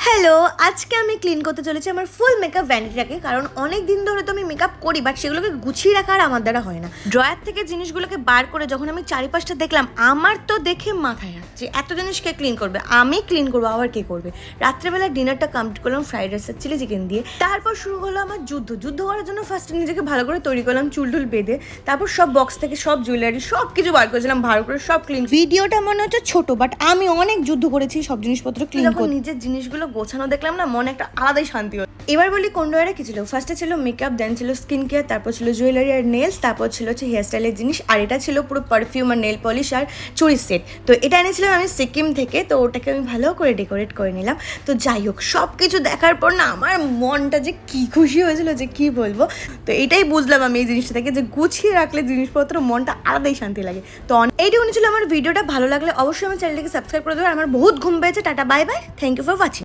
Hello, আজকে আমি clean করতে চলেছি আমার ফুল মেকআপ ভ্যানিটিটাকে, কারণ অনেক দিন ধরে তো আমি মেকআপ করি বাট সেগুলোকে গুছিয়ে রাখা আর আমার দ্বারা হয় না। ড্রয়ার থেকে জিনিসগুলোকে বার করে যখন আমি চারিপাশটা দেখলাম, আমার তো দেখে মাথায় যে এত জিনিস কে ক্লিন করবে, আমি ক্লিন করবো আবার কে করবে। রাত্রেবেলা ডিনারটা কমপ্লিট করলাম ফ্রাইড রাইস আর চিলি চিকেন দিয়ে। তারপর শুরু হলো আমার যুদ্ধ করার জন্য ফার্স্টে নিজেকে ভালো করে তৈরি করলাম, চুল টুল বেঁধে। তারপর সব বক্স থেকে সব জুয়েলারি সব কিছু বার করেছিলাম, ভালো করে সব ক্লিন। ভিডিওটা মনে হচ্ছে ছোট বাট আমি অনেক যুদ্ধ করেছি সব জিনিসপত্র ক্লিন করে। নিজের জিনিসগুলো গোছানো দেখলাম না, মনে একটা আলাদাই শান্তি হলো। এবার বলি কোন ড্রয়ারে কি ছিল। ফার্স্টে ছিল মেকআপ, দেন ছিল স্কিন কেয়ার, তারপর ছিল জুয়েলারি আর নেলস, তারপর ছিল হচ্ছে হেয়ার স্টাইলের জিনিস, আর এটা ছিল পুরো পারফিউম আর নেল পলিশ আর চুড়ির সেট। তো এটা এনেছিলাম আমি সিকিম থেকে, তো ওটাকে আমি ভালো করে ডেকোরেট করে নিলাম। তো যাই হোক, সব কিছু দেখার পর না আমার মনটা যে কি খুশি হয়েছিল যে কি বলবো। তো এটাই বুঝলাম আমি এই জিনিসটা থেকে, যে গুছিয়ে রাখলে জিনিসপত্র মনটা আলাদাই শান্তি লাগে। তো এইটুকুনি ছিল আমার ভিডিওটা। ভালো লাগলে অবশ্যই আমার চ্যানেলটাকে সাবস্ক্রাইব করে দেবে। আমার বহুত ঘুম পেয়েছে। Tata, bye bye, thank you for watching.